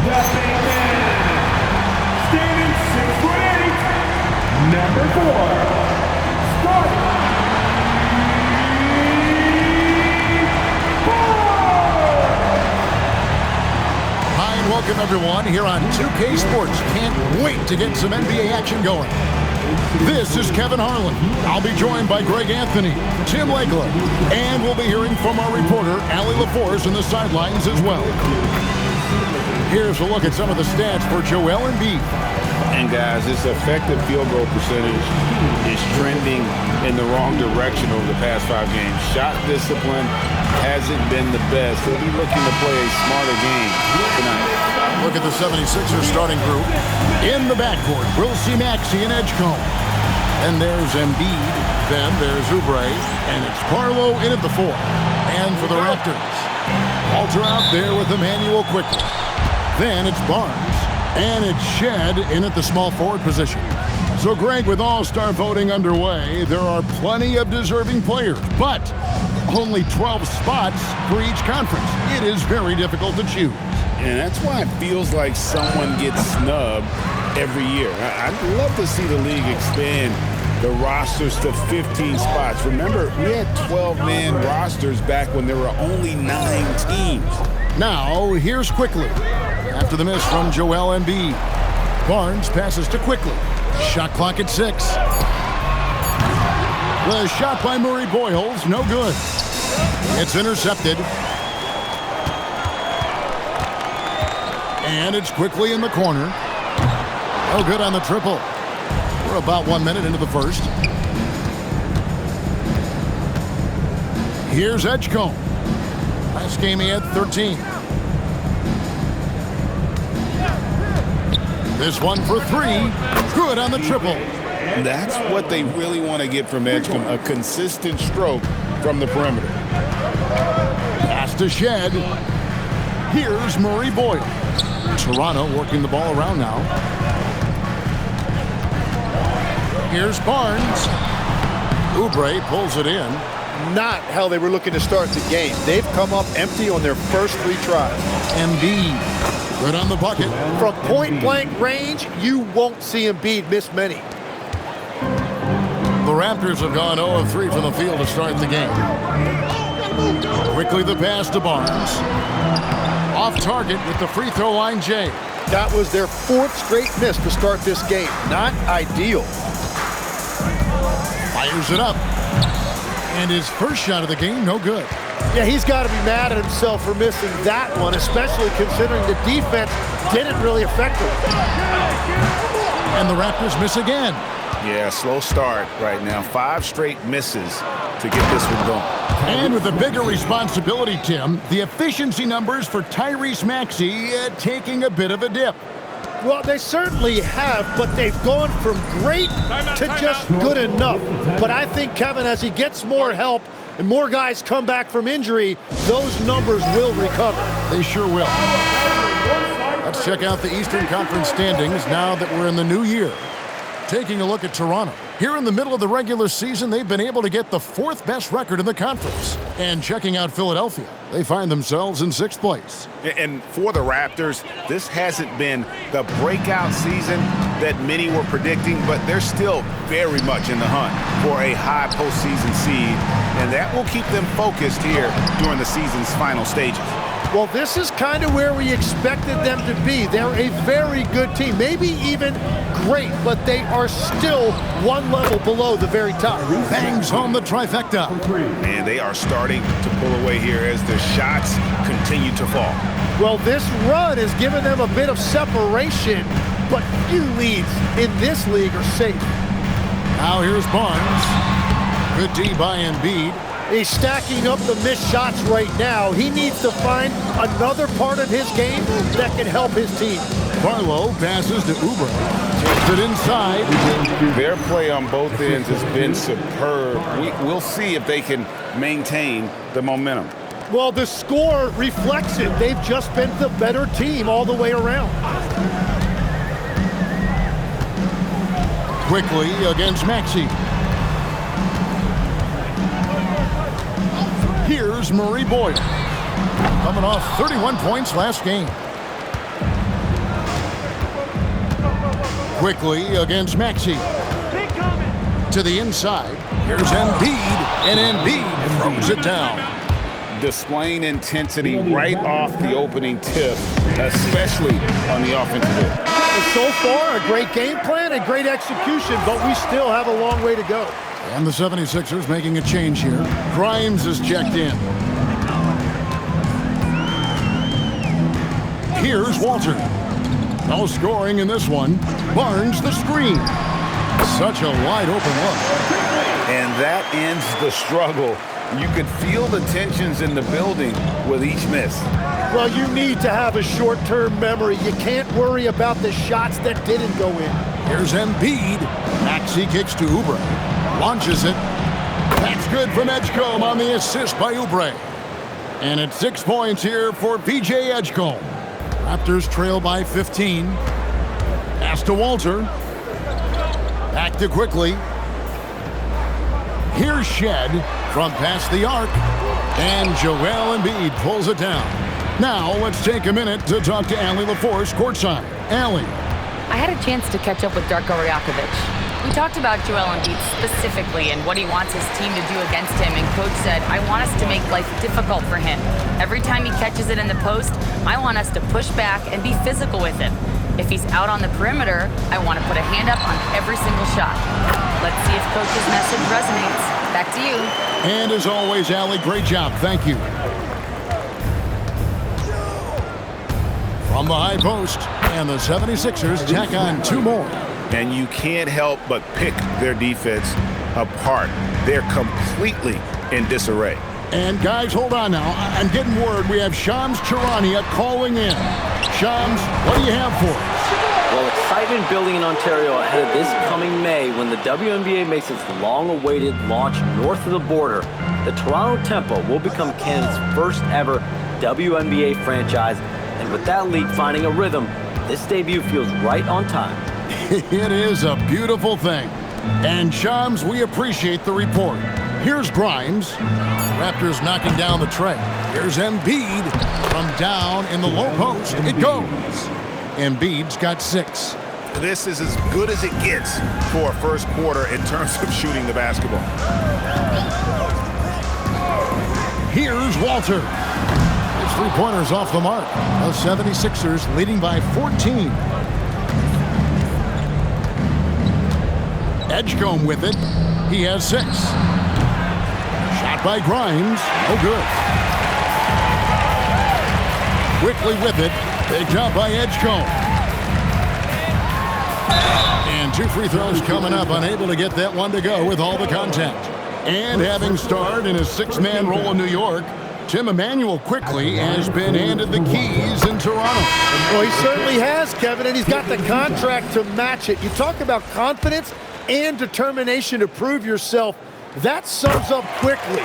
The big man, standing 6'8", number 4, starting. Hi and welcome everyone here on 2K Sports. Can't wait to get some NBA action going. This is Kevin Harlan. I'll be joined by Greg Anthony, Tim Legler, and we'll be hearing from our reporter, Allie LaForce, in the sidelines as well. Here's a look at some of the stats for Joel Embiid. And guys, this effective field goal percentage is trending in the wrong direction over the past 5 games. Shot discipline hasn't been the best. He'll be looking to play a smarter game tonight. Look at the 76ers starting group. In the backcourt, we'll see Maxey and Edgecombe. And there's Embiid. Then there's Oubre. And it's Barlow in at the 4. And for the Raptors, Walter out there with Emmanuel quickly. Then it's Barnes. And it's Shed in at the small forward position. So, Greg, with all-star voting underway, there are plenty of deserving players, but only 12 spots for each conference. It is very difficult to choose. And that's why it feels like someone gets snubbed every year. I'd love to see the league expand the rosters to 15 spots. Remember, we had 12-man rosters back when there were only 9 teams. Now, here's Quickly. After the miss from Joel Embiid, Barnes passes to Quickly. Shot clock at 6. The shot by Murray Boyles, no good. It's intercepted. And it's Quickly in the corner. Oh, good on the triple. We're about 1 minute into the first. Here's Edgecombe. Last game he had 13. This one for 3. Good on the triple. That's what they really want to get from Edgecombe, a consistent stroke from the perimeter. Pass to Shed. Here's Murray Boyle. Toronto working the ball around now. Here's Barnes. Oubre pulls it in. Not how they were looking to start the game. They've come up empty on their first 3 tries. Embiid. Good on the bucket. From point-blank range, you won't see Embiid miss many. The Raptors have gone 0 of 3 from the field to start the game. Quickly the pass to Barnes. Off target with the free throw line, Jay. That was their 4th straight miss to start this game. Not ideal. Fires it up. And his first shot of the game, no good. Yeah, he's got to be mad at himself for missing that one, especially considering the defense didn't really affect him. And the Raptors miss again. Yeah, slow start right now. 5 straight misses to get this one going. And with a bigger responsibility, Tim, the efficiency numbers for Tyrese Maxey taking a bit of a dip. Well, they certainly have, but they've gone from great to just good enough. But I think, Kevin, as he gets more help and more guys come back from injury, those numbers will recover. They sure will. Let's check out the Eastern Conference standings now that we're in the new year. Taking a look at Toronto. Here in the middle of the regular season, they've been able to get the 4th best record in the conference. And checking out Philadelphia, they find themselves in 6th place. And for the Raptors, this hasn't been the breakout season that many were predicting, but they're still very much in the hunt for a high postseason seed, and that will keep them focused here during the season's final stages. Well, this is kind of where we expected them to be. They're a very good team, maybe even great, but they are still one level below the very top. Bangs home the trifecta. And they are starting to pull away here as the shots continue to fall. Well, this run has given them a bit of separation, but few leads in this league are safe. Now here's Barnes. Good D by Embiid. He's stacking up the missed shots right now. He needs to find another part of his game that can help his team. Barlow passes to Oubre. Takes it inside. Their play on both ends has been superb. We'll see if they can maintain the momentum. Well, the score reflects it. They've just been the better team all the way around. Quickly against Maxey. Here's Murray Boyle, coming off 31 points last game. Quickly against Maxey. To the inside. Here's Embiid, and Embiid throws it down. Displaying intensity right off the opening tip, especially on the offensive end. So far, a great game plan and great execution, but we still have a long way to go. And the 76ers making a change here. Grimes is checked in. Here's Walter. No scoring in this one. Barnes the screen. Such a wide open look. And that ends the struggle. You could feel the tensions in the building with each miss. Well, you need to have a short-term memory. You can't worry about the shots that didn't go in. Here's Embiid. Maxey kicks to Oubre. Launches it. That's good from Edgecombe on the assist by Oubre. And it's 6 points here for PJ Edgecombe. Raptors trail by 15. Pass to Walter. Back to Quickly. Here's Shed from past the arc. And Joel Embiid pulls it down. Now let's take a minute to talk to Allie LaForce courtside. Allie. I had a chance to catch up with Darko Rajakovic. We talked about Joel Embiid specifically and what he wants his team to do against him, and Coach said, I want us to make life difficult for him. Every time he catches it in the post, I want us to push back and be physical with him. If he's out on the perimeter, I want to put a hand up on every single shot. Let's see if Coach's message resonates. Back to you. And as always, Allie, great job. Thank you. From the high post, and the 76ers tack on 2 more. And you can't help but pick their defense apart. They're completely in disarray. And guys, hold on now. I'm getting word we have Shams Charania calling in. Shams, what do you have for us? Well, excitement building in Ontario ahead of this coming May when the WNBA makes its long-awaited launch north of the border. The Toronto Tempo will become Canada's first ever WNBA franchise. And with that league finding a rhythm, this debut feels right on time. It is a beautiful thing. And Shams, we appreciate the report. Here's Grimes. Raptors knocking down the tray. Here's Embiid from down in the low post. It goes. Embiid's got 6. This is as good as it gets for a first quarter in terms of shooting the basketball. Here's Walter. His 3-pointers off the mark. The 76ers leading by 14. Edgecombe with it. He has 6. Shot by Grimes. Oh, good. Quickly with it. Picked up by Edgecombe. And 2 free throws coming up. Unable to get that one to go with all the contact. And having starred in a 6-man role in New York, Tim Emmanuel Quickly has been handed the keys in Toronto. Well, he certainly has, Kevin, and he's got the contract to match it. You talk about confidence and determination to prove yourself. That sums up Quickly.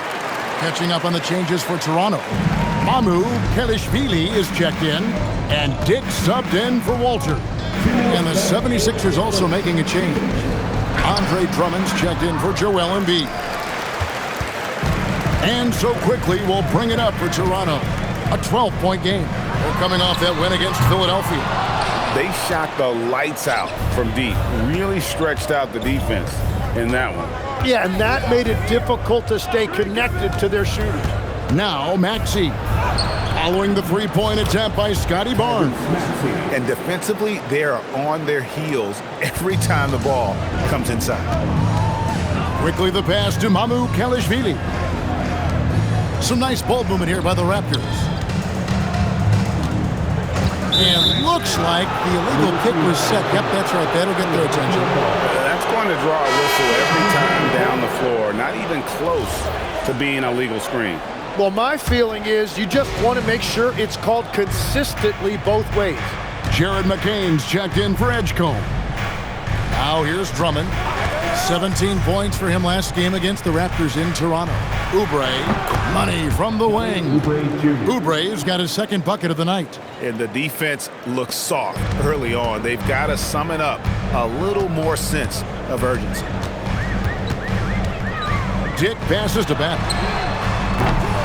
Catching up on the changes for Toronto. Mamu Kelishvili is checked in, and Dick subbed in for Walter. And the 76ers also making a change. Andre Drummond's checked in for Joel Embiid. And so Quickly will bring it up for Toronto. A 12-point game. They're coming off that win against Philadelphia. They shot the lights out from deep. Really stretched out the defense in that one. Yeah, and that made it difficult to stay connected to their shooters. Now Maxey. Following the 3-point attempt by Scotty Barnes. And defensively, they are on their heels every time the ball comes inside. Quickly the pass to Mamu Kelishvili. Some nice ball movement here by the Raptors. And looks like the illegal kick was set. Yep, that's right. That'll get their attention. That's going to draw a whistle every time down the floor. Not even close to being a legal screen. Well, my feeling is you just want to make sure it's called consistently both ways. Jared McCain's checked in for Edgecombe. Now here's Drummond. 17 points for him last game against the Raptors in Toronto. Oubre, money from the wing. Oubre's got his 2nd bucket of the night. And the defense looks soft early on. They've got to summon up a little more sense of urgency. Dick passes to Bat.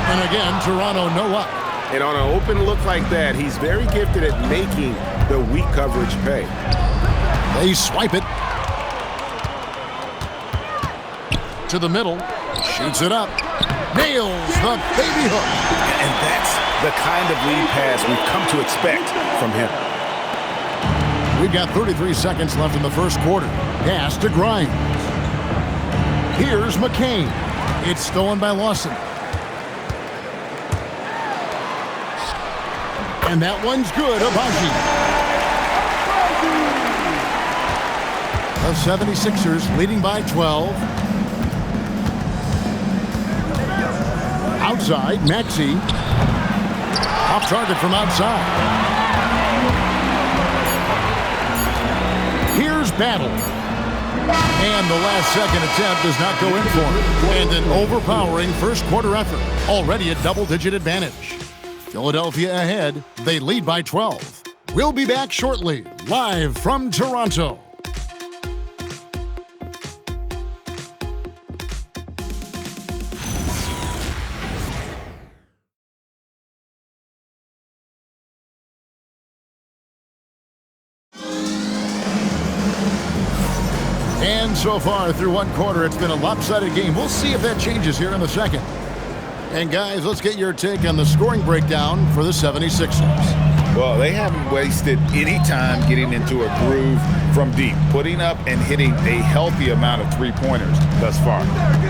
And again, Toronto no up. And on an open look like that, he's very gifted at making the weak coverage pay. They swipe it. To the middle. Shoots it up. Nails the baby hook. And that's the kind of lead pass we've come to expect from him. We've got 33 seconds left in the first quarter. Pass to Grimes. Here's McCain. It's stolen by Lawson. And that one's good. Abaji. The 76ers leading by 12. Outside, Maxey. Off target from outside. Here's Battle. And the last-second attempt does not go in for him. And an overpowering first-quarter effort. Already a double-digit advantage. Philadelphia ahead. They lead by 12. We'll be back shortly, live from Toronto. And so far through one quarter, it's been a lopsided game. We'll see if that changes here in the second. And guys, let's get your take on the scoring breakdown for the 76ers. Well, they haven't wasted any time getting into a groove from deep, putting up and hitting a healthy amount of three-pointers thus far.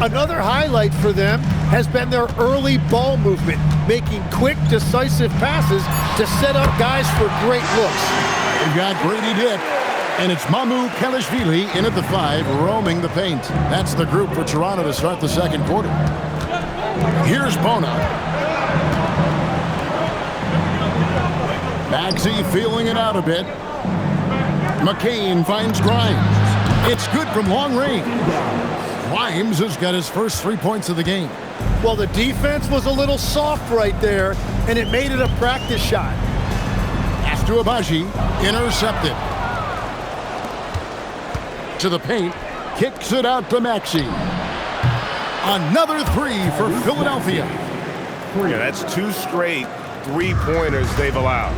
Another highlight for them has been their early ball movement, making quick, decisive passes to set up guys for great looks. We've got Grady Dick, and it's Mamu Kelishvili in at the 5, roaming the paint. That's the group for Toronto to start the second quarter. Here's Bona. Maxey feeling it out a bit. McCain finds Grimes. It's good from long range. Grimes has got his first 3 points of the game. Well, the defense was a little soft right there, and it made it a practice shot. Pass to Abaji. Intercepted. To the paint. Kicks it out to Maxey. Another 3 for Philadelphia. Yeah, that's 2 straight three-pointers they've allowed.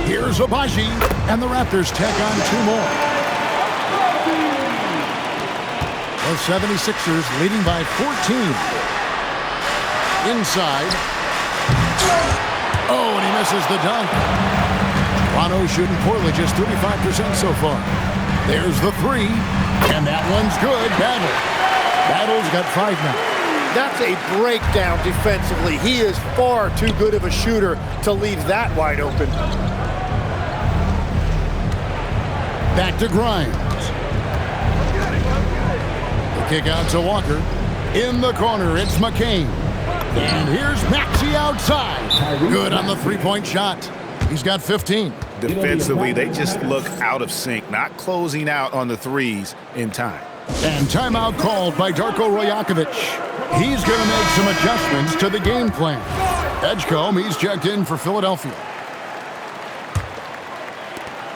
Here's Abaji, and the Raptors tack on 2 more. The 76ers leading by 14. Inside. Oh, and he misses the dunk. Toronto shooting poorly, just 35% so far. There's the 3, and that one's good. Battle's got 5 now. That's a breakdown defensively. He is far too good of a shooter to leave that wide open. Back to Grimes. The kick out to Walker. In the corner, it's McCain. And here's Maxey outside. Good on the three-point shot. He's got 15. Defensively, they just look out of sync, not closing out on the threes in time. And timeout called by Darko Rajakovic. He's going to make some adjustments to the game plan. Edgecombe, he's checked in for Philadelphia.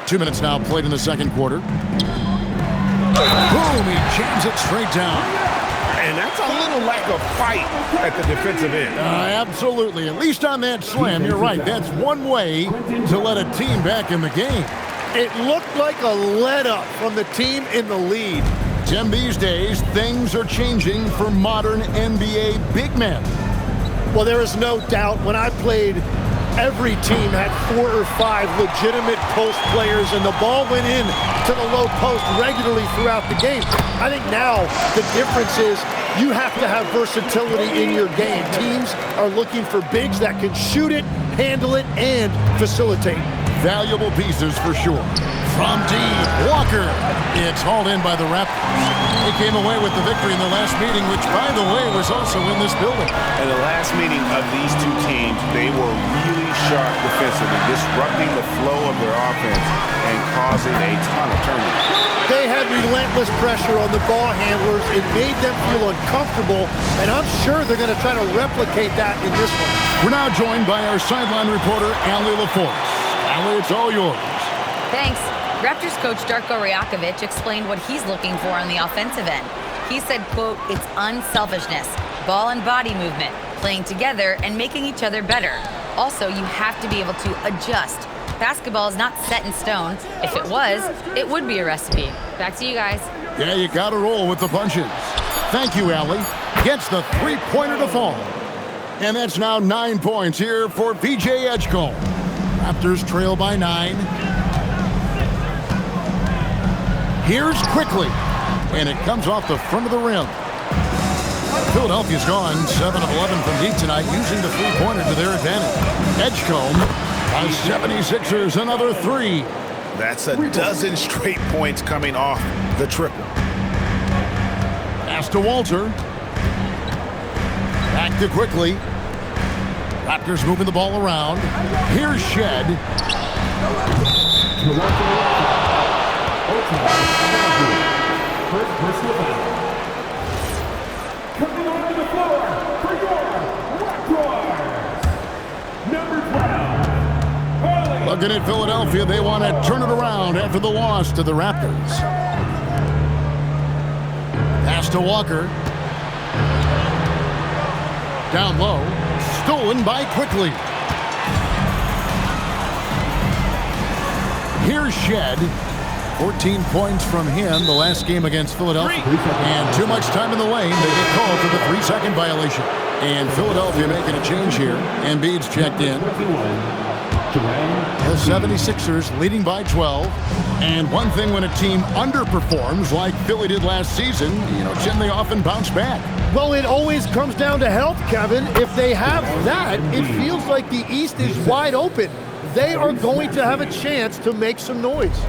2 minutes now played in the second quarter. Boom, he jams it straight down. And that's a little lack of fight at the defensive end. Absolutely. At least on that slam, you're right. That's one way to let a team back in the game. It looked like a let-up from the team in the lead. Tim, these days, things are changing for modern NBA big men. Well, there is no doubt when I played, every team had 4 or 5 legitimate post players, and the ball went in to the low post regularly throughout the game. I think now the difference is you have to have versatility in your game. Teams are looking for bigs that can shoot it, handle it, and facilitate. Valuable pieces for sure. From deep, Walker. It's hauled in by the Raptors. They came away with the victory in the last meeting, which, by the way, was also in this building. In the last meeting of these 2 teams, they were really sharp defensively, disrupting the flow of their offense and causing a ton of turnovers. They had relentless pressure on the ball handlers. It made them feel uncomfortable, and I'm sure they're going to try to replicate that in this one. We're now joined by our sideline reporter, Allie LaForce. Allie, it's all yours. Thanks. Raptors coach Darko Rajakovic explained what he's looking for on the offensive end. He said, quote, "It's unselfishness, ball and body movement, playing together and making each other better. Also, you have to be able to adjust. Basketball is not set in stone. If it was, it would be a recipe. Back to you guys. Yeah, you got to roll with the punches. Thank you, Allie. Gets the three-pointer to fall. And that's now 9 points here for VJ Edgecombe. Raptors trail by 9. Here's quickly. And it comes off the front of the rim. Philadelphia's gone 7 of 11 from deep tonight, using the three-pointer to their advantage. Edgecombe has 76ers another 3. That's a dozen straight points coming off the triple. Pass to Walter. Back to quickly. Raptors moving the ball around. Here's Shed. First personal foul. Coming onto the floor for your Raptors. Number 12. Looking at Philadelphia, they want to turn it around after the loss to the Raptors. Pass to Walker. Down low. Stolen by Quickly. Here's Shed. 14 points from him the last game against Philadelphia. And too much time in the lane. They get called for the 3-second violation. And Philadelphia making a change here. Embiid's checked in. The 76ers leading by 12. And one thing when a team underperforms like Philly did last season, Jim, they often bounce back. Well, it always comes down to health, Kevin. If they have that, it feels like the East is wide open. They are going to have a chance to make some noise.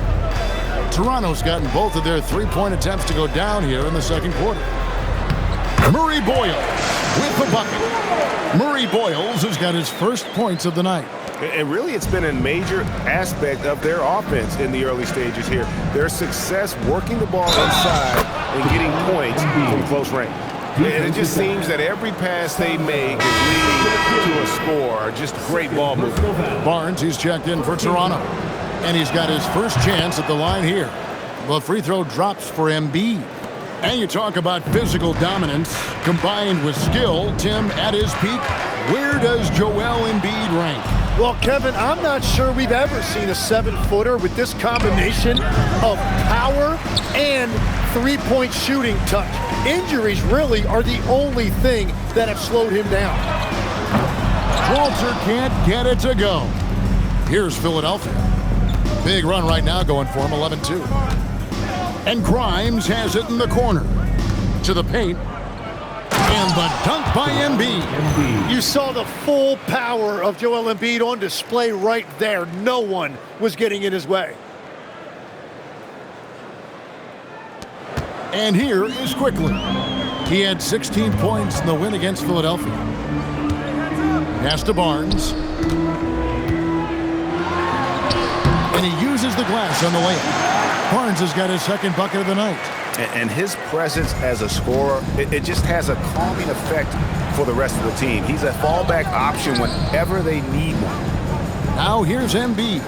Toronto's gotten both of their three-point attempts to go down here in the second quarter. Murray Boyles with the bucket. Murray Boyles has got his first points of the night. And really, it's been a major aspect of their offense in the early stages here. Their success working the ball inside and getting points from close range. And it just seems that every pass they make is leading to a score. Just great ball movement. Barnes, he's checked in for Toronto. And he's got his first chance at the line here. The free throw drops for Embiid. And you talk about physical dominance combined with skill. Tim, at his peak, where does Joel Embiid rank? Well, Kevin, I'm not sure we've ever seen a 7-footer with this combination of power and three-point shooting touch. Injuries really are the only thing that have slowed him down. Walter can't get it to go. Here's Philadelphia. Big run right now going for him, 11-2. And Grimes has it in the corner. To the paint. And the dunk by Embiid. You saw the full power of Joel Embiid on display right there. No one was getting in his way. And here is Quickly. He had 16 points in the win against Philadelphia. Pass to Barnes. And he uses the glass on the layup. Barnes has got his second bucket of the night. And his presence as a scorer, it just has a calming effect for the rest of the team. He's a fallback option whenever they need one. Now here's Embiid.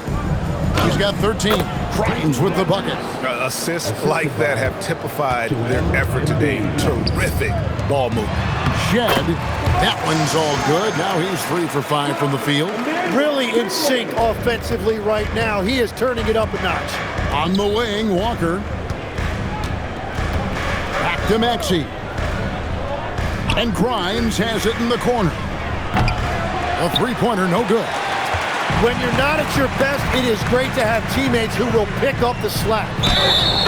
He's got 13. Grimes with the bucket. Assists like that have typified their effort today. Terrific ball movement. Shed. That one's all good. Now he's 3 for 5 from the field. Really in sync offensively right now. He is turning it up a notch. On the wing, Walker. Back to Maxey. And Grimes has it in the corner. A three-pointer, no good. When you're not at your best, it is great to have teammates who will pick up the slack.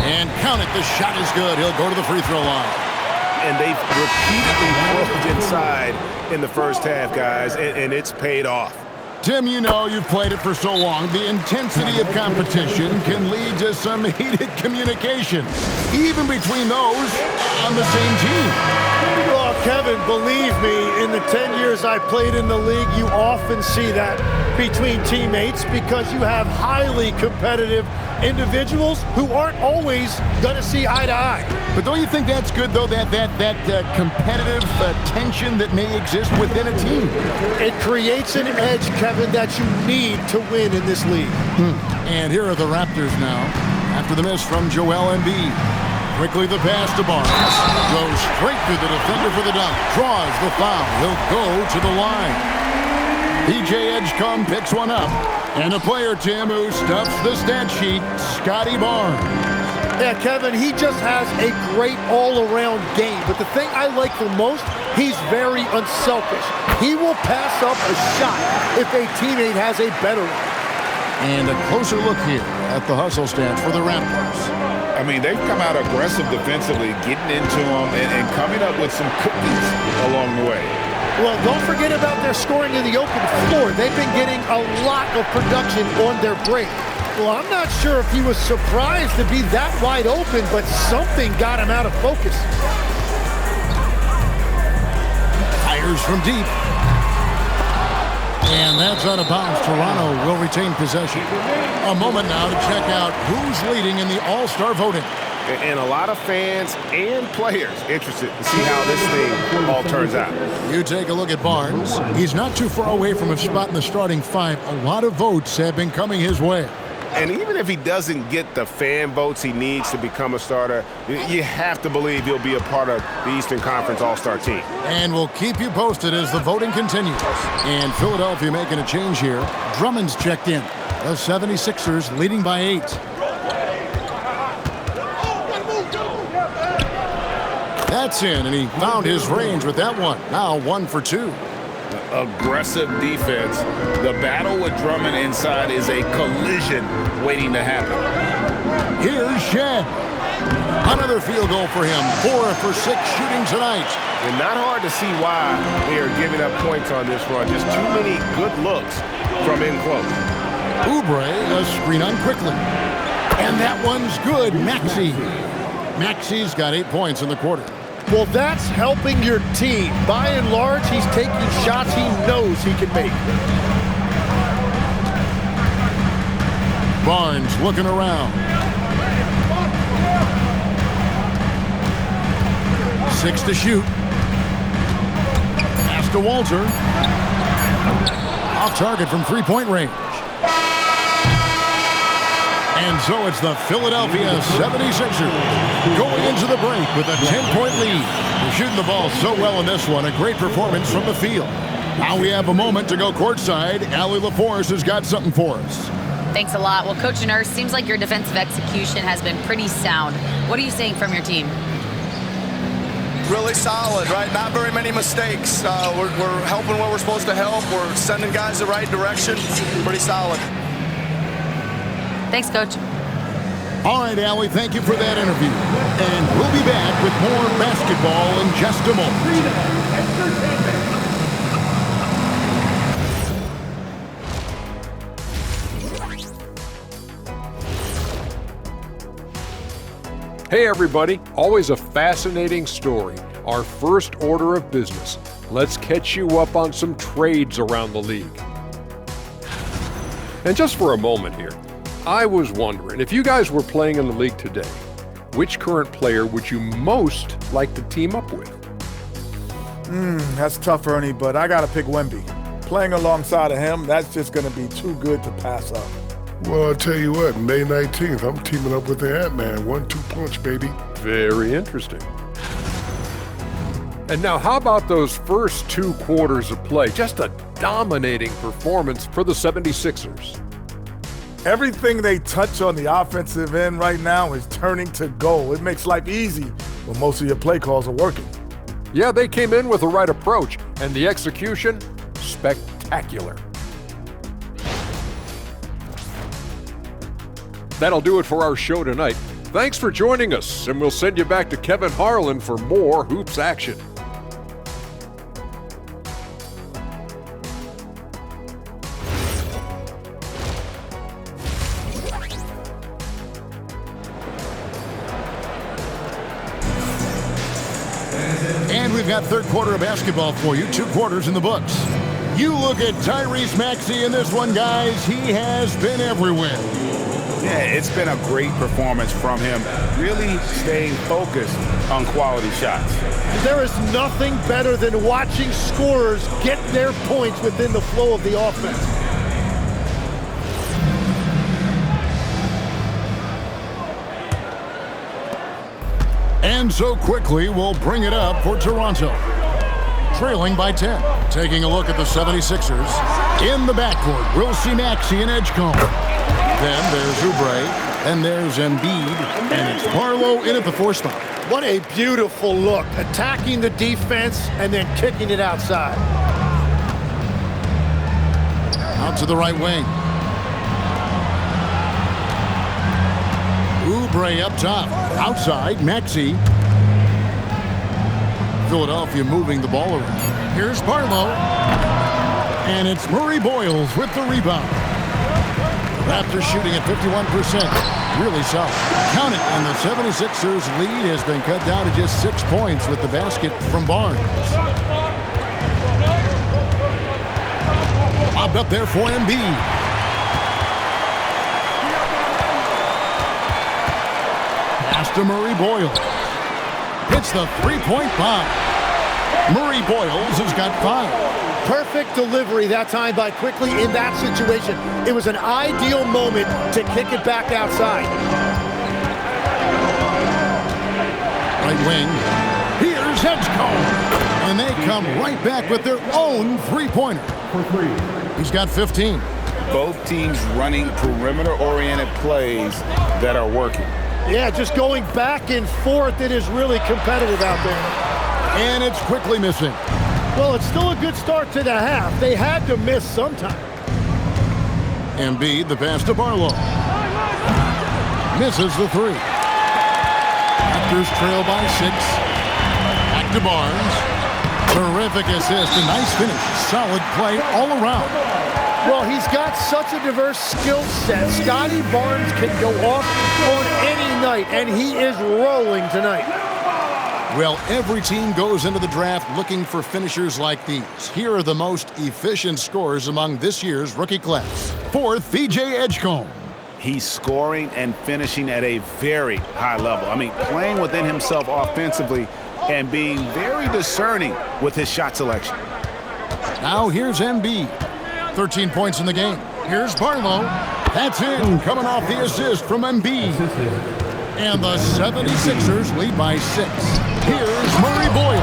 And count it, the shot is good. He'll go to the free throw line. And they've repeatedly worked inside in the first half, guys, and it's paid off. Tim, you've played it for so long. The intensity of competition can lead to some heated communication, even between those on the same team. Well, Kevin, believe me, in the 10 years I played in the league, you often see that between teammates because you have highly competitive individuals who aren't always going to see eye to eye. But don't you think that's good, though, that competitive tension that may exist within a team? It creates an edge, Kevin, that you need to win in this league. And here are the Raptors now, after the miss from Joel Embiid. Quickly the pass to Barnes. Goes straight through the defender for the dunk. Draws the foul. He'll go to the line. PJ Edgecombe picks one up. And a player, Tim, who stuffs the stat sheet, Scotty Barnes. Yeah, Kevin, he just has a great all-around game. But the thing I like the most, he's very unselfish. He will pass up a shot if a teammate has a better one. And a closer look here at the hustle stance for the Raptors. I mean, they've come out aggressive defensively, getting into them and coming up with some cookies along the way. Well, don't forget about their scoring in the open floor. They've been getting a lot of production on their break. Well, I'm not sure if he was surprised to be that wide open, but something got him out of focus. Fires from deep. And that's out of bounds. Toronto will retain possession. A moment now to check out who's leading in the All-Star voting. And a lot of fans and players interested to see how this thing all turns out. You take a look at Barnes. He's not too far away from a spot in the starting five. A lot of votes have been coming his way. And even if he doesn't get the fan votes he needs to become a starter, you have to believe he'll be a part of the Eastern Conference All-Star team. And we'll keep you posted as the voting continues. And Philadelphia making a change here. Drummond's checked in. The 76ers leading by 8. That's in, and he found his range with that one. Now 1 for 2. Aggressive defense. The battle with Drummond inside is a collision waiting to happen. Here's Shed. Another field goal for him. 4 for 6 shooting tonight. And not hard to see why they are giving up points on this run. Just too many good looks from in close. Oubre, a screen on quickly. And that one's good. Maxi's got 8 points in the quarter. Well, that's helping your team. By and large, he's taking shots he knows he can make. Barnes looking around. 6 to shoot. Pass to Walter. Off target from three-point range. And so it's the Philadelphia 76ers going into the break with a 10-point lead. They're shooting the ball so well in this one. A great performance from the field. Now we have a moment to go courtside. Allie LaForce has got something for us. Thanks a lot. Well, Coach Nurse, seems like your defensive execution has been pretty sound. What are you seeing from your team? Really solid, right? Not very many mistakes. We're helping where we're supposed to help. We're sending guys the right direction. Pretty solid. Thanks, Coach. All right, Allie, thank you for that interview. And we'll be back with more basketball in just a moment. Hey everybody, always a fascinating story. Our first order of business. Let's catch you up on some trades around the league. And just for a moment here, I was wondering, if you guys were playing in the league today, which current player would you most like to team up with? That's tough, Ernie, but I got to pick Wemby. Playing alongside of him, that's just going to be too good to pass up. Well, I'll tell you what, May 19th, I'm teaming up with the Ant-Man. 1-2 punch, baby. Very interesting. And now, how about those first 2 quarters of play? Just a dominating performance for the 76ers. Everything they touch on the offensive end right now is turning to goal. It makes life easy when most of your play calls are working. Yeah, they came in with the right approach, and the execution, spectacular. That'll do it for our show tonight. Thanks for joining us, and we'll send you back to Kevin Harlan for more hoops action. And we've got third quarter of basketball for you. 2 quarters in the books. You look at Tyrese Maxey in this one, guys. He has been everywhere. Yeah, it's been a great performance from him, really staying focused on quality shots. There is nothing better than watching scorers get their points within the flow of the offense. And so quickly, we'll bring it up for Toronto. Trailing by 10. Taking a look at the 76ers. In the backcourt, we'll see Maxey and Edgecombe. Then there's Oubre, and there's Embiid, and it's Barlow in at the 4 spot. What a beautiful look, attacking the defense and then kicking it outside. Out to the right wing. Oubre up top. Outside, Maxey. Philadelphia moving the ball around. Here's Barlow. And it's Murray Boyles with the rebound. The Raptors shooting at 51%. Really solid. Count it, and the 76ers lead has been cut down to just 6 points with the basket from Barnes. Lobbed up there for Embiid. Pass to Murray Boyles. Hits the three-point bomb. Murray Boyles has got 5. Perfect delivery that time by Quickly in that situation. It was an ideal moment to kick it back outside. Right wing. Here's Edgecombe. And they come right back with their own three-pointer. He's got 15. Both teams running perimeter-oriented plays that are working. Yeah, just going back and forth. It is really competitive out there. And it's Quickly missing. Well, it's still a good start to the half. They had to miss sometime. Embiid, the pass to Barlow. Misses the 3. Raptors trail by 6. Back to Barnes. Terrific assist, a nice finish. Solid play all around. Well, he's got such a diverse skill set. Scotty Barnes can go off on any night, and he is rolling tonight. Well, every team goes into the draft looking for finishers like these. Here are the most efficient scorers among this year's rookie class. 4th, VJ Edgecombe. He's scoring and finishing at a very high level. I mean, playing within himself offensively and being very discerning with his shot selection. Now here's Embiid. 13 points in the game. Here's Barlow. That's in, coming off the assist from Embiid. And the 76ers lead by 6. Here's Murray Boyles.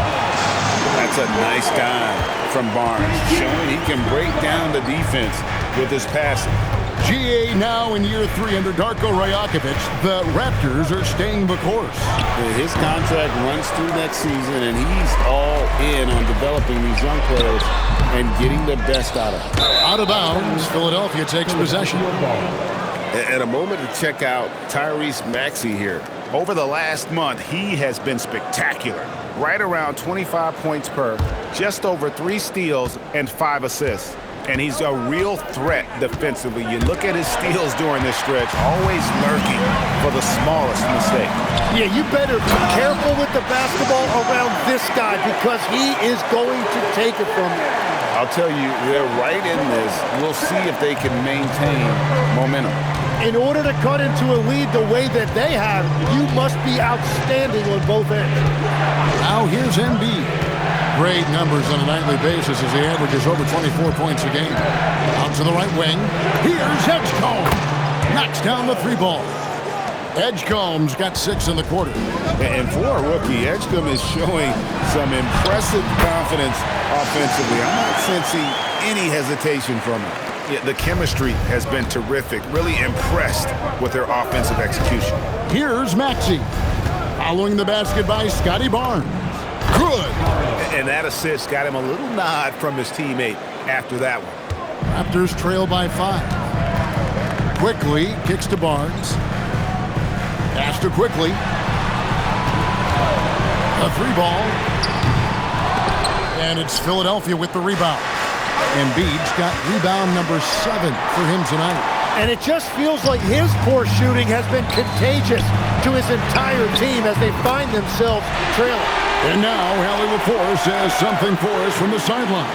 That's a nice dime from Barnes, showing he can break down the defense with his passing. GA now in year 3 under Darko Rajakovic. The Raptors are staying the course. His contract runs through next season, and he's all in on developing these young players and getting the best out of them. Out of bounds, Philadelphia takes possession. And a moment to check out Tyrese Maxey here. Over the last month, he has been spectacular. Right around 25 points per, just over 3 steals and 5 assists. And he's a real threat defensively. You look at his steals during this stretch, always lurking for the smallest mistake. Yeah, you better be careful with the basketball around this guy because he is going to take it from you. I'll tell you, they're right in this. We'll see if they can maintain momentum. In order to cut into a lead the way that they have, you must be outstanding on both ends. Now here's Embiid. Great numbers on a nightly basis as he averages over 24 points a game. Out to the right wing. Here's Edgecombe. Knocks down the 3 ball. Edgecombe's got 6 in the quarter. And for a rookie, Edgecombe is showing some impressive confidence offensively. I'm not sensing any hesitation from him. Yeah, the chemistry has been terrific. Really impressed with their offensive execution. Here's Maxey. Following the basket by Scotty Barnes. Good. And that assist got him a little nod from his teammate after that one. Raptors trail by 5. Quickly kicks to Barnes. Pass to Quickly. A 3 ball. And it's Philadelphia with the rebound. Embiid's got rebound number 7 for him tonight. And it just feels like his poor shooting has been contagious to his entire team as they find themselves trailing. And now, Allie LaForce has something for us from the sideline.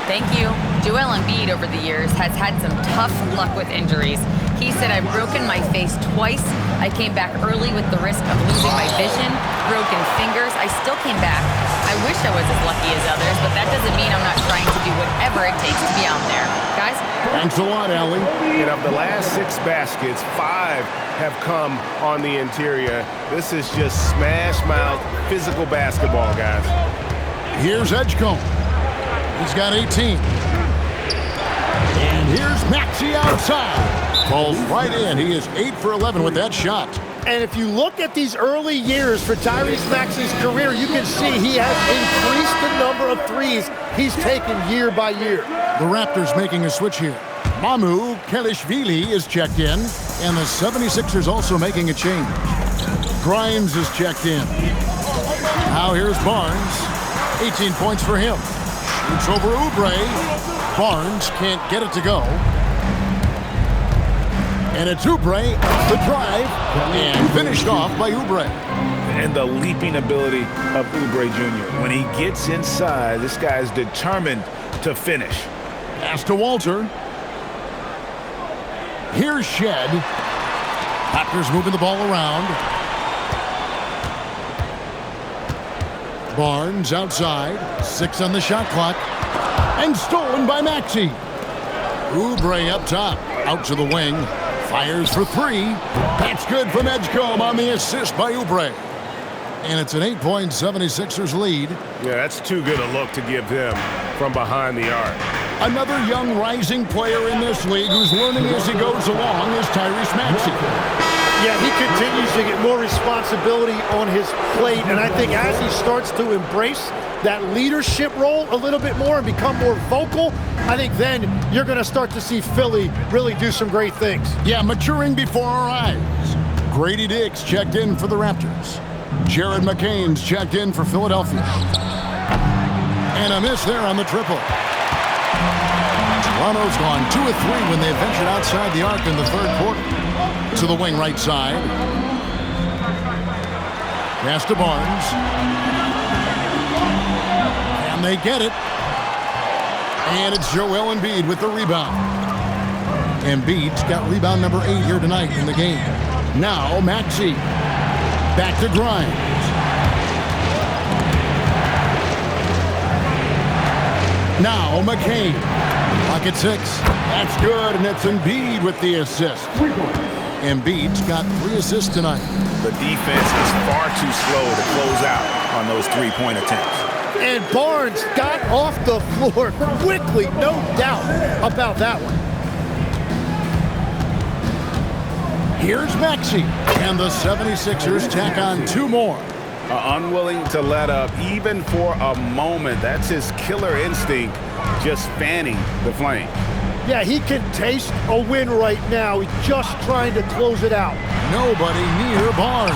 Thank you. Joel Embiid over the years has had some tough luck with injuries. He said, I've broken my face twice. I came back early with the risk of losing my vision, broken fingers. I still came back. I wish I was as lucky as others, but that doesn't mean I'm not trying to do whatever it takes to be out there. Guys? Thanks a lot, Allie. And of the last 6 baskets, 5 have come on the interior. This is just smash-mouth physical basketball, guys. Here's Edgecombe. He's got 18. And here's Maxey outside. Falls right in. He is 8 for 11 with that shot. And if you look at these early years for Tyrese Maxey's career, you can see he has increased the number of threes he's taken year by year. The Raptors making a switch here. Mamu Kelishvili is checked in, and the 76ers also making a change. Grimes is checked in. Now here's Barnes. 18 points for him. Shoots over Oubre. Barnes can't get it to go. And it's Oubre, the drive, and finished off by Oubre. And the leaping ability of Oubre Jr. When he gets inside, this guy is determined to finish. Pass to Walter. Here's Shed. Raptors moving the ball around. Barnes outside. 6 on the shot clock. And stolen by Maxey. Oubre up top. Out to the wing. Fires for 3. That's good from Edgecombe on the assist by Oubre. And it's an 8-point 76ers lead. Yeah, that's too good a look to give them from behind the arc. Another young rising player in this league who's learning as he goes along is Tyrese Maxey. Yeah, he continues to get more responsibility on his plate, and I think as he starts to embrace that leadership role a little bit more and become more vocal, I think then you're going to start to see Philly really do some great things. Yeah, maturing before our eyes. Grady Dick's checked in for the Raptors. Jared McCain's checked in for Philadelphia. And a miss there on the triple. Toronto's gone 2 of 3 when they ventured outside the arc in the third quarter. To the wing right side. Pass to Barnes. And they get it. And it's Joel Embiid with the rebound. Embiid's got rebound number 8 here tonight in the game. Now Maxey. Back to Grimes. Now McCain. Pocket 6. That's good, and it's Embiid with the assist. Embiid's got 3 assists tonight. The defense is far too slow to close out on those 3-point attempts. And Barnes got off the floor quickly, no doubt about that one. Here's Maxey, and the 76ers tack on 2 more. Unwilling to let up even for a moment. That's his killer instinct, just fanning the flame. Yeah, he can taste a win right now. He's just trying to close it out. Nobody near Barnes.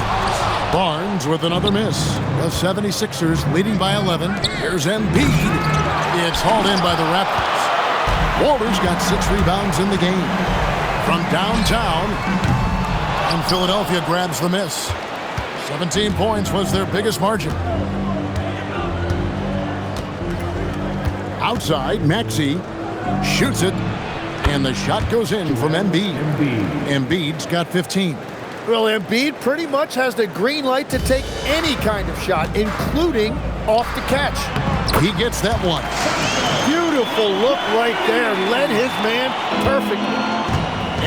Barnes with another miss. The 76ers leading by 11. Here's Embiid. It's hauled in by the Raptors. Walter's got 6 rebounds in the game. From downtown, and Philadelphia grabs the miss. 17 points was their biggest margin. Outside, Maxey shoots it, and the shot goes in from Embiid. Embiid's got 15. Well, Embiid pretty much has the green light to take any kind of shot, including off the catch. He gets that one. Beautiful look right there. Led his man perfectly.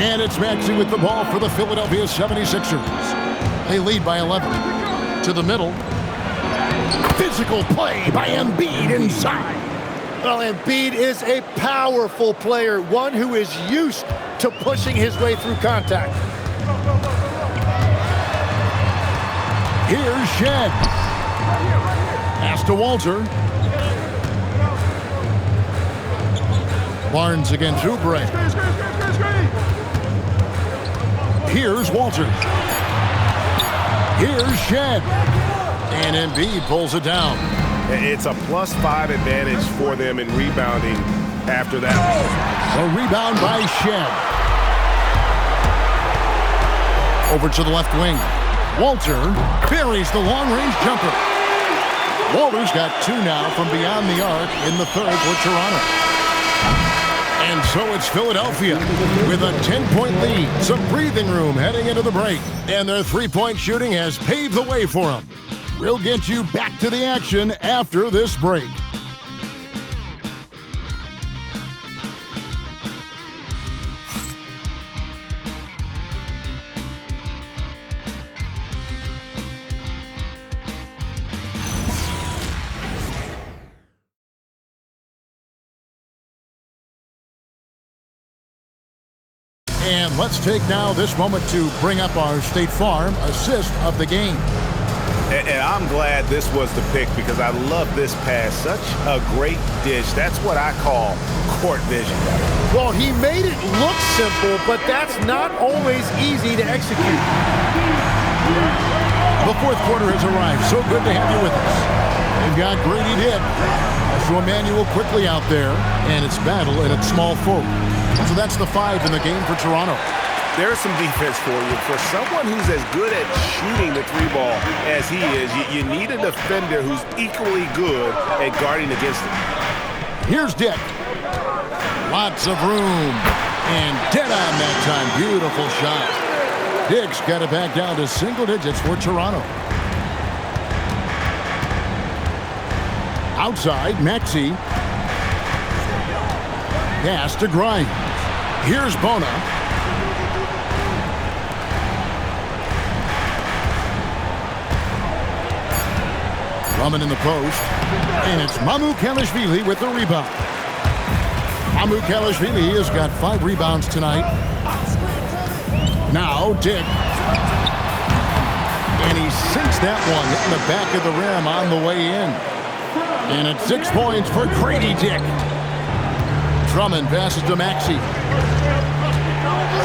And it's Maxey with the ball for the Philadelphia 76ers. They lead by 11. To the middle. Physical play by Embiid inside. Well, Embiid is a powerful player, one who is used to pushing his way through contact. Here's Shed. Pass to Walter. Barnes against Oubre. Here's Walter. Here's Shed. And Embiid pulls it down. It's a +5 advantage for them in rebounding after that. A rebound by Shed. Over to the left wing. Walter buries the long-range jumper. Walter's got 2 now from beyond the arc in the third for Toronto. And so it's Philadelphia with a 10-point lead. Some breathing room heading into the break. And their 3-point shooting has paved the way for them. We'll get you back to the action after this break. And let's take now this moment to bring up our State Farm assist of the game. And I'm glad this was the pick because I love this pass. Such a great dish. That's what I call court vision. Well, he made it look simple, but that's not always easy to execute. The fourth quarter has arrived. So good to have you with us. They've got Grady Dick. So Emmanuel quickly out there, and it's battle and it's small forward. So that's the 5 in the game for Toronto. There's some defense for you. For someone who's as good at shooting the 3-ball as he is, you need a defender who's equally good at guarding against him. Here's Dick. Lots of room. And dead on that time. Beautiful shot. Dick's got it back down to single digits for Toronto. Outside, Maxey. Pass to Grimes. Here's Bona. Drummond in the post. And it's Mamukelashvili with the rebound. Mamukelashvili has got 5 rebounds tonight. Now Dick. And he sinks that one, hitting the back of the rim on the way in. And it's 6 points for Grady Dick. Drummond passes to Maxey.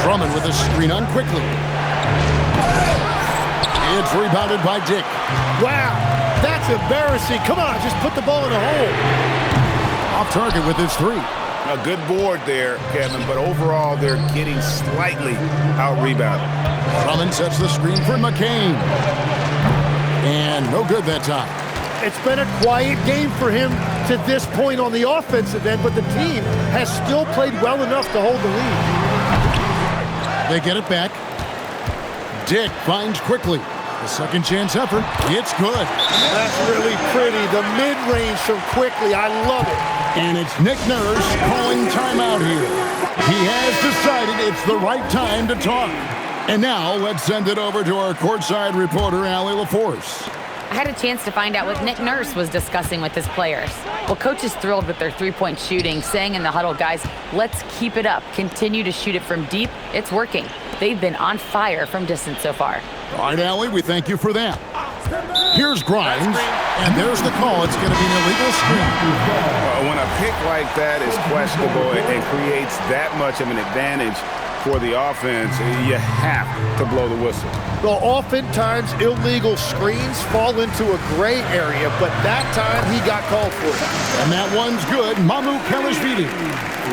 Drummond with a screen on quickly. It's rebounded by Dick. Wow, that's embarrassing. Come on, just put the ball in the hole. Off target with his 3. A good board there, Kevin, but overall they're getting slightly out-rebounded. Drummond sets the screen for McCain. And no good that time. It's been a quiet game for him to this point on the offensive end, but the team has still played well enough to hold the lead. They get it back. Dick finds quickly. The second chance effort. It's good. That's really pretty. The mid-range from quickly. I love it. And it's Nick Nurse calling timeout here. He has decided it's the right time to talk. And now let's send it over to our courtside reporter, Allie LaForce. I had a chance to find out what Nick Nurse was discussing with his players. Well, coach is thrilled with their 3-point shooting, saying in the huddle, guys, let's keep it up. Continue to shoot it from deep. It's working. They've been on fire from distance so far. All right, Allie, we thank you for that. Here's Grimes, and there's the call. It's going to be an illegal screen. When a pick like that is questionable and creates that much of an advantage for the offense, you have to blow the whistle. Well, oftentimes illegal screens fall into a gray area, but that time he got called for it. And that one's good. Mamukelashvili.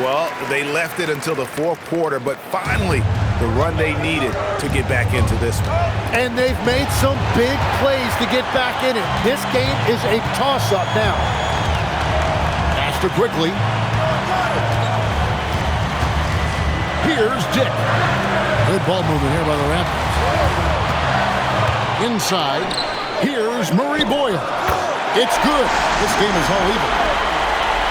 Well, they left it until the fourth quarter, but finally the run they needed to get back into this one. And they've made some big plays to get back in it. This game is a toss-up now. Faster quickly. Here's Dick. Good ball movement here by the Raptors. Inside, here's Murray Boyle. It's good. This game is all even.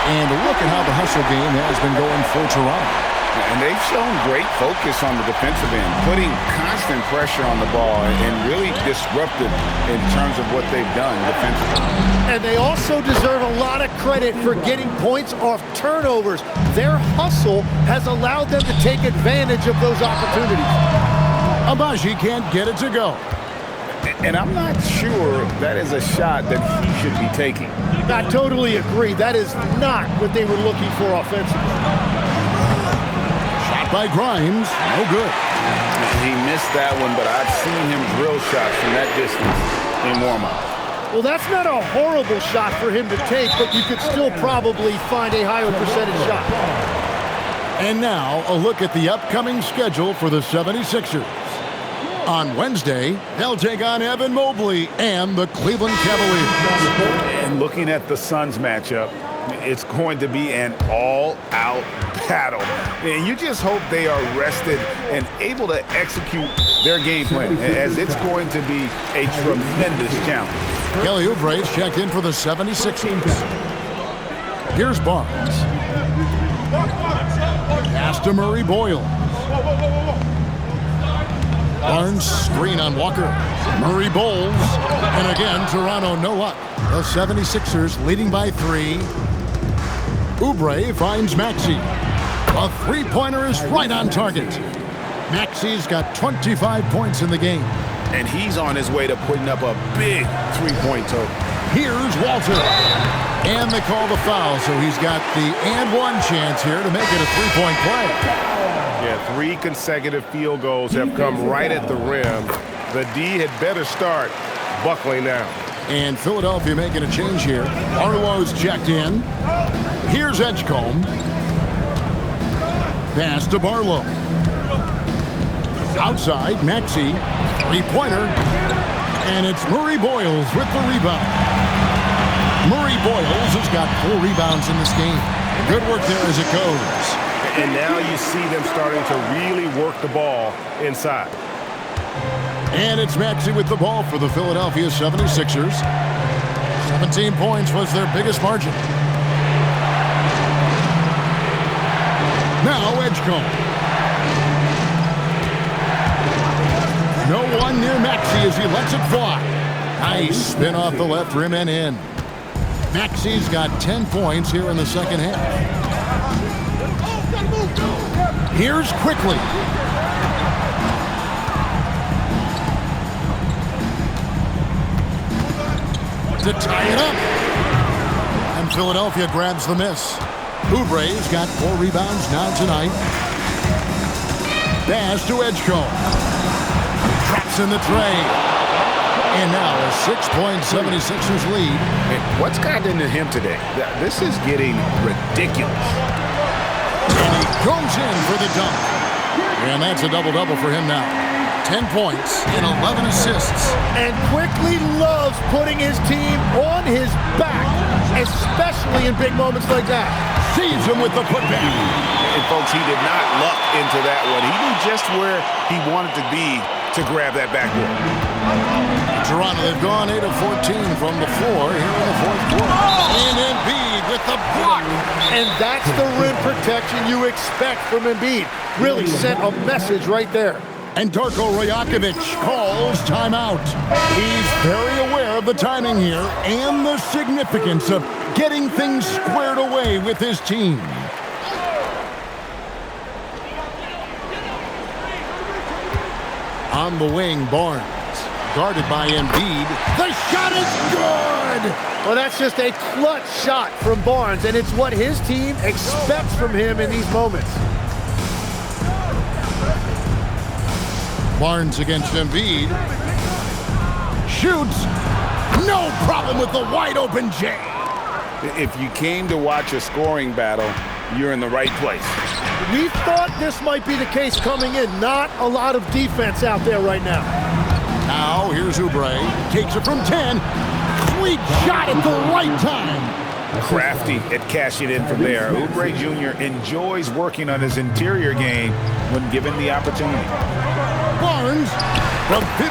And look at how the hustle game has been going for Toronto. And they've shown great focus on the defensive end, putting constant pressure on the ball and really disruptive in terms of what they've done defensively. And they also deserve a lot of credit for getting points off turnovers. Their hustle has allowed them to take advantage of those opportunities. Abaji can't get it to go. And I'm not sure that is a shot that he should be taking. I totally agree. That is not what they were looking for offensively. Shot by Grimes. No good. He missed that one, but I've seen him drill shots from that distance in warm-up. Well, that's not a horrible shot for him to take, but you could still probably find a higher percentage shot. And now, a look at the upcoming schedule for the 76ers. On Wednesday, they'll take on Evan Mobley and the Cleveland Cavaliers. And looking at the Suns matchup, it's going to be an all-out battle. And you just hope they are rested and able to execute their game plan, as it's going to be a tremendous challenge. Kelly Oubre's checked in for the 76ers. Here's Barnes. Pass to Murray Boyle. Barnes screen on Walker. Murray bowls. And again, Toronto no up. The 76ers leading by 3. Oubre finds Maxey. A three-pointer is right on target. Maxey's got 25 points in the game. And he's on his way to putting up a big three-point total. Here's Walter. And they call the foul, so he's got the and one chance here to make it a three-point play. Yeah, 3 consecutive field goals have come right at the rim. The D had better start buckling down. And Philadelphia making a change here. Arlo's checked in. Here's Edgecombe. Pass to Barlow. Outside, Maxey. Three-pointer. And it's Murray Boyles with the rebound. Murray Boyles has got 4 rebounds in this game. Good work there as it goes. And now you see them starting to really work the ball inside. And it's Maxey with the ball for the Philadelphia 76ers. 17 points was their biggest margin. Now Edgecombe. No one near Maxey as he lets it fly. Nice spin off the left rim and in. Maxey's got 10 points here in the second half. Here's Quickly. To tie it up. And Philadelphia grabs the miss. Oubre's got 4 rebounds now tonight. Pass to Edgecombe. Traps in the tray. And now a 6-point 76ers lead. And what's gotten into him today? This is getting ridiculous. And he goes in for the dunk. And that's a double-double for him now. 10 points and 11 assists. And Quickly loves putting his team on his back, especially in big moments like that. Sees him with the putback. And folks, he did not luck into that one. He knew just where he wanted to be to grab that backboard. Toronto, they've gone 8 of 14 from the floor here in the fourth quarter. And Embiid with the block. And that's the rim protection you expect from Embiid. Really sent a message right there. And Darko Rajakovic calls timeout. He's very aware of the timing here and the significance of getting things squared away with his team. On the wing, Barnes. Guarded by Embiid. The shot is good! Well, that's just a clutch shot from Barnes, and it's what his team expects from him in these moments. Barnes against Embiid. Shoots. No problem with the wide-open J. If you came to watch a scoring battle, you're in the right place. We thought this might be the case coming in. Not a lot of defense out there right now. Now, here's Oubre. Takes it from 10. Sweet shot at the right time. Crafty at cashing in from there. Oubre Jr. enjoys working on his interior game when given the opportunity. Barnes from 15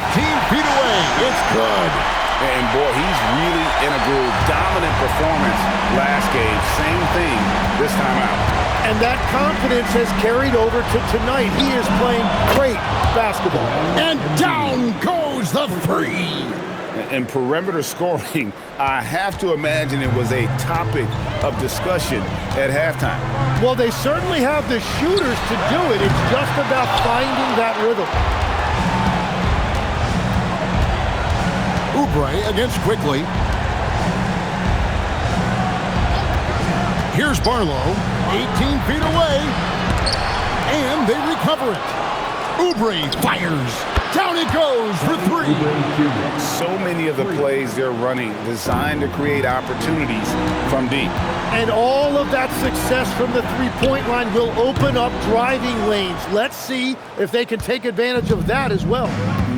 feet away. It's good. And boy, he's really in a groove. Dominant performance last game. Same thing this time out. And that confidence has carried over to tonight. He is playing great basketball. And down goes the free. And perimeter scoring, I have to imagine it was a topic of discussion at halftime. Well, they certainly have the shooters to do it. It's just about finding that rhythm. Oubre against Quickly. Here's Barlow, 18 feet away, and they recover it. Oubre fires. Down it goes for 3. So many of the plays they're running designed to create opportunities from deep. And all of that success from the three-point line will open up driving lanes. Let's see if they can take advantage of that as well.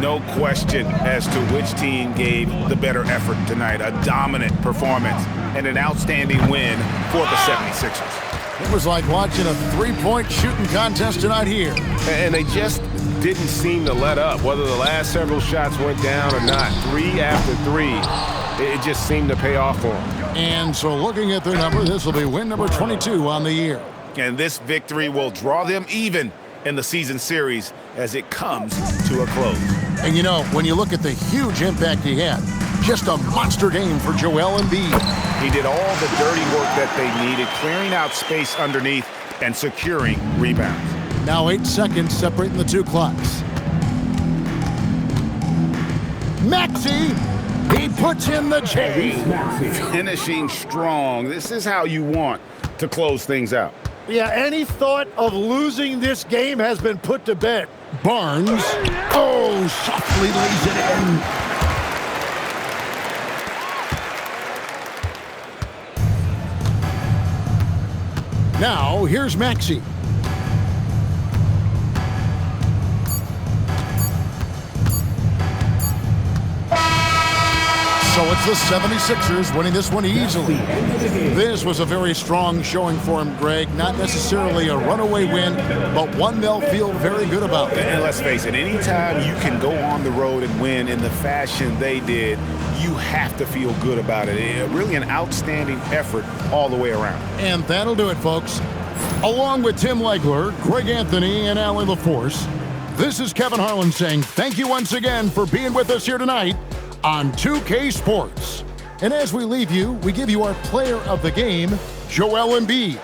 No question as to which team gave the better effort tonight. A dominant performance and an outstanding win for the 76ers. It was like watching a three-point shooting contest tonight here. And they just didn't seem to let up, whether the last several shots went down or not. 3 after 3, it just seemed to pay off for them. And so looking at their number, this will be win number 22 on the year. And this victory will draw them even in the season series as it comes to a close. And you know, when you look at the huge impact he had, just a monster game for Joel Embiid. He did all the dirty work that they needed, clearing out space underneath and securing rebounds. Now 8 seconds separating the two clocks. Maxey, he puts in the J. Finishing strong. This is how you want to close things out. Yeah, any thought of losing this game has been put to bed. Barnes, oh, softly lays it in. Now, here's Maxey. So it's the 76ers winning this one easily. This was a very strong showing for him, Greg. Not necessarily a runaway win, but one they'll feel very good about. And let's face it, anytime you can go on the road and win in the fashion they did, you have to feel good about it. Really an outstanding effort all the way around. And that'll do it, folks. Along with Tim Legler, Greg Anthony, and Allie LaForce, this is Kevin Harlan saying thank you once again for being with us here tonight on 2K Sports. And as we leave you, we give you our player of the game, Joel Embiid.